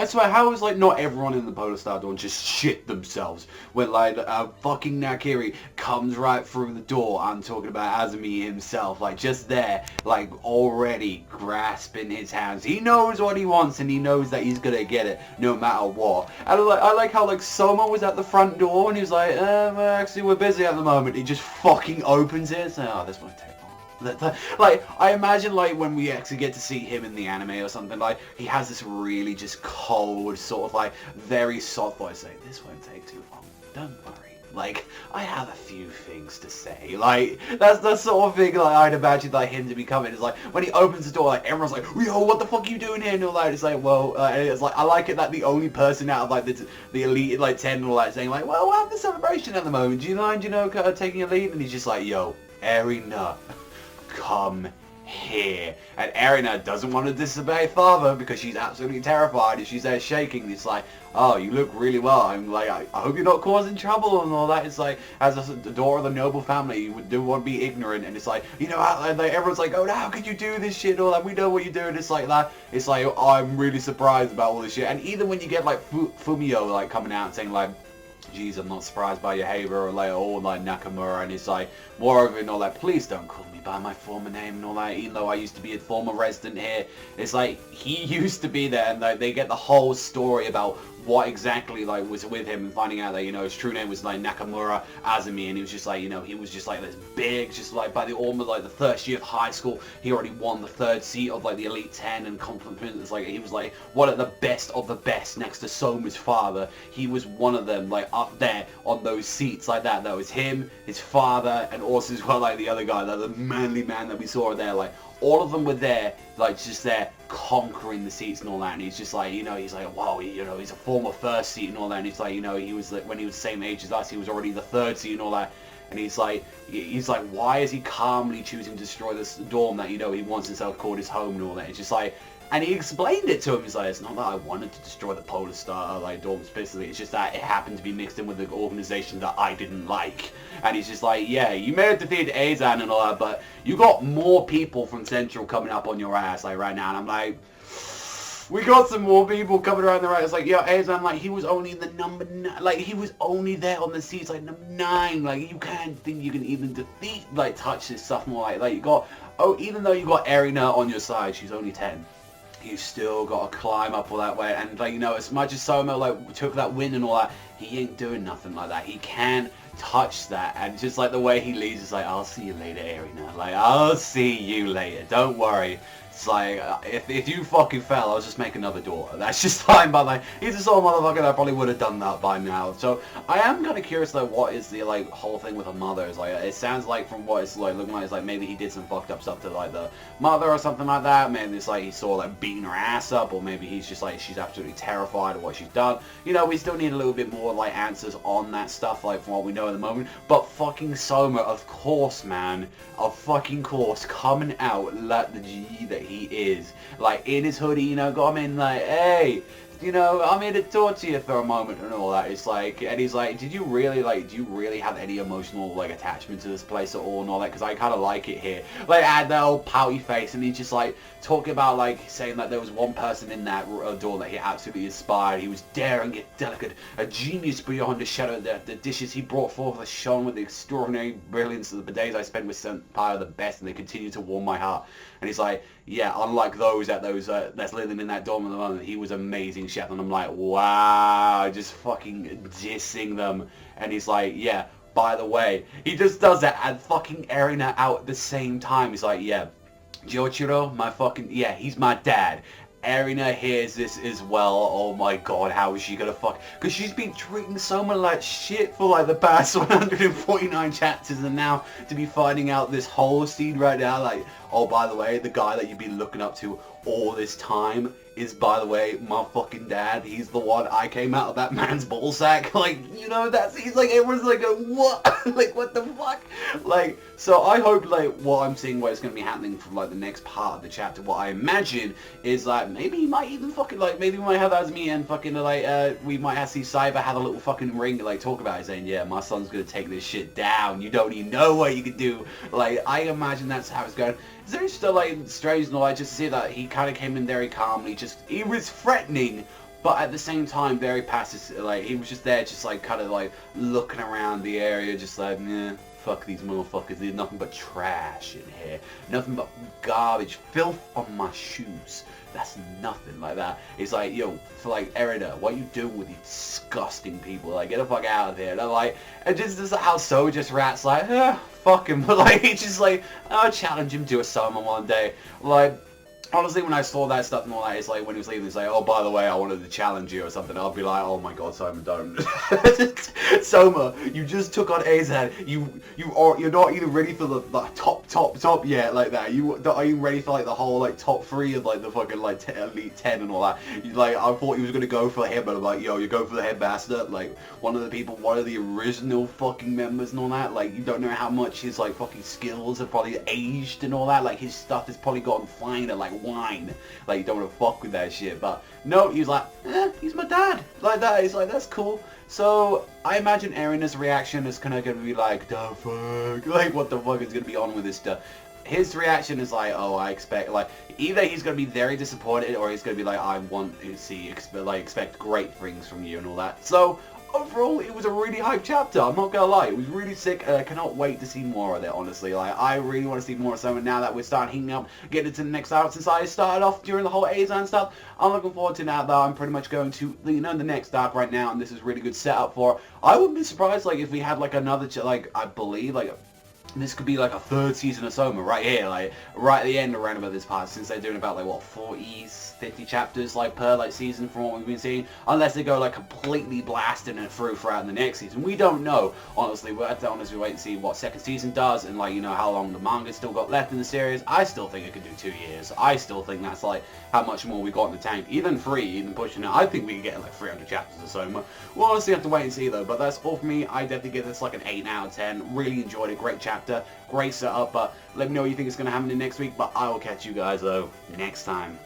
I swear, how is, like, not everyone in the Polar Star Dawn just shit themselves when, like, fucking Nakiri comes right through the door? I'm talking about Azumi himself, like, just there, like, already grasping his hands. He knows what he wants, and he knows that he's gonna get it no matter what. And I like how, like, Soma was at the front door, and he was like, actually, we're busy at the moment. He just fucking opens it and says, oh, this won't take long. Like, I imagine, like, when we actually get to see him in the anime or something, like, he has this really just cold, sort of, like, very soft voice saying, this won't take too long, don't worry. Like, I have a few things to say. Like, that's the sort of thing, like, I'd imagine, like, him to be coming. It's like, when he opens the door, like, everyone's like, yo, what the fuck are you doing here? And all that. It's like, well, and it's like, I like it that the only person out of, like, the elite, like, 10 and all that saying, like, well, we'll have the celebration at the moment. Do you mind, you know, taking a lead? And he's just like, yo, Erina, come here. And Erina doesn't want to disobey father because she's absolutely terrified and she's there shaking. It's like, oh, you look really well. I'm like, I hope you're not causing trouble and all that. It's like, as the daughter of the noble family, you do want to be ignorant. And it's like, you know, like, everyone's like, oh, how could you do this shit? All that, we know what you're doing. It's like that. It's like, oh, I'm really surprised about all this shit. And even when you get like Fumio like coming out and saying like, geez, I'm not surprised by your behavior, or like, oh, like Nakamura, and it's like, moreover and all that, please don't call me by my former name and all that, even though I used to be a former resident here. It's like, he used to be there, and like, they get the whole story about what exactly like was with him, and finding out that, you know, his true name was like Nakamura Azumi, and he was just like, you know, he was just like this big, just like by the almost like the first year of high school, he already won the 3rd seat of like the Elite 10 and compliments, like he was like one of the best next to Soma's father. He was one of them, like up there on those seats like that. That was him, his father, and also as well like the other guy, like the manly man that we saw there, like all of them were there, like just there conquering the seats and all that. And he's just like, you know, he's like, wow, you know, he's a former 1st seat and all that. And he's like, you know, he was like, when he was the same age as us, he was already the 3rd seat and all that. And he's like, why is he calmly choosing to destroy this dorm that, you know, he wants himself called his home and all that? It's just like, and he explained it to him. He's like, it's not that I wanted to destroy the Polar Star, like, dorm specifically. It's just that it happened to be mixed in with the organization that I didn't like. And he's just like, yeah, you may have defeated Azan and all that, but you got more people from Central coming up on your ass, like, right now. And I'm like, we got some more people coming around the right. It's like, yo, Azan, like, he was only the number 9. Like, he was only there on the seats, like, number 9. Like, you can't think you can even defeat, like, touch this stuff more. Like, you got, oh, even though you got Erina on your side, she's only 10. You still got to climb up all that way, and like, you know, as much as Soma like took that win and all that, he ain't doing nothing like that. He can't touch that, and just like the way he leaves, is like, I'll see you later, Erina. Like, I'll see you later. Don't worry. It's like, if you fucking fell, I'll just make another door. That's just fine, but like, he's a sort of motherfucker that probably would have done that by now. So, I am kind of curious, like, what is the, like, whole thing with her mother? It's like, it sounds like, from what it's, like, looking like, it's like, maybe he did some fucked up stuff to, like, the mother or something like that. Maybe it's like, he saw, like, beating her ass up, or maybe he's just, like, she's absolutely terrified of what she's done. You know, we still need a little bit more, like, answers on that stuff, like, from what we know at the moment. But fucking Soma, of course, man, of fucking course, coming out like the G that he is, like, in his hoodie, you know, got him in, like, hey, you know, I'm here to talk to you for a moment and all that. It's like, and he's like, do you really have any emotional, like, attachment to this place at all and all that? Because I kind of like it here. Like, I had that old pouty face, and he's just, like, talking about, like, saying that there was one person in that door that he absolutely inspired. He was daring yet delicate, a genius beyond a shadow. The dishes he brought forth are shone with the extraordinary brilliance of the days I spent with Senpai are the best, and they continue to warm my heart. And he's like, yeah, unlike those that's living in that dorm at the moment, he was amazing chef. And I'm like, wow, just fucking dissing them. And he's like, yeah, by the way, he just does that and fucking Erina out at the same time. He's like, yeah, Joichiro, my fucking, yeah, he's my dad. Erina hears this as well. Oh my god, how is she gonna fuck? Because she's been treating Soma like shit for like the past 149 chapters, and now to be finding out this whole scene right now, like, oh, by the way, the guy that you've been looking up to all this time is, by the way, my fucking dad. He's the one I came out of that man's ballsack. Like, you know, he's like, everyone's like, what? Like, what the fuck? Like, so I hope, like, what I'm seeing, what is going to be happening from, like, the next part of the chapter, what I imagine is, like, maybe he might even fucking, like, maybe we might have Azumi and fucking, like, we might have see Cyber have a little fucking ring to, like, talk about it, saying, yeah, my son's going to take this shit down. You don't even know what you can do. Like, I imagine that's how it's going. It's very still, like, strange and all, I just see that he kind of came in very calmly, he was threatening, but at the same time very passive. Like he was just there, just like kind of like looking around the area, just like, yeah, fuck these motherfuckers. There's nothing but trash in here, nothing but garbage, filth on my shoes. That's nothing like that. It's like, yo, for like Erina, what are you doing with these disgusting people? Like, get the fuck out of here. And I'm like, and just how Soma just rats like, fuck him. But like, it's just like, I'll challenge him to a Soma one day. Like, honestly, when I saw that stuff and all that, it's like when he was leaving, it's like, oh, by the way, I wanted to challenge you or something. I'll be like, oh my god, Soma, don't. Soma, you just took on AZ. You're not even ready for the top yet, like that. You not even ready for like the whole like top 3 of like the fucking like elite 10 and all that. Like, I thought he was gonna go for him, but I'm like, yo, you go for the headmaster, like one of the people, one of the original fucking members and all that. Like, you don't know how much his like fucking skills have probably aged and all that. Like, his stuff has probably gotten finer, like wine. Like, you don't want to fuck with that shit. But no, he was like, he's my dad, like that. He's like, that's cool. So I imagine Erina's reaction is kind of gonna be like, the fuck, like what the fuck is gonna be on with this stuff. His reaction is like, oh, I expect, like, either he's gonna be very disappointed or he's gonna be like, I want to see, expect great things from you and all that. So overall, it was a really hype chapter. I'm not gonna lie, it was really sick, and I cannot wait to see more of it, honestly. Like, I really want to see more of Soma now that we're starting heating up, getting into the next arc. Since I started off during the whole Azan stuff, I'm looking forward to now that I'm pretty much going to, you know, the next arc right now, and this is really good setup for it. I wouldn't be surprised, like, if we had, like, another, like, I believe, like, this could be like a 3rd season of Soma right here, like right at the end around about this part, since they're doing about like what 40, 50 chapters like per like season from what we've been seeing, unless they go like completely blasting it throughout the next season. We don't know, honestly. We'll have to honestly wait and see what 2nd season does, and like, you know, how long the manga's still got left in the series. I still think it could do 2 years. I still think that's like how much more we got in the tank. Even 3, even pushing it, I think we can get like 300 chapters of Soma. We'll honestly have to wait and see though. But that's all for me. I definitely give this like an 8 out of 10. Really enjoyed it. Great chapter, great setup. But let me know what you think is going to happen in next week. But I will catch you guys though next time.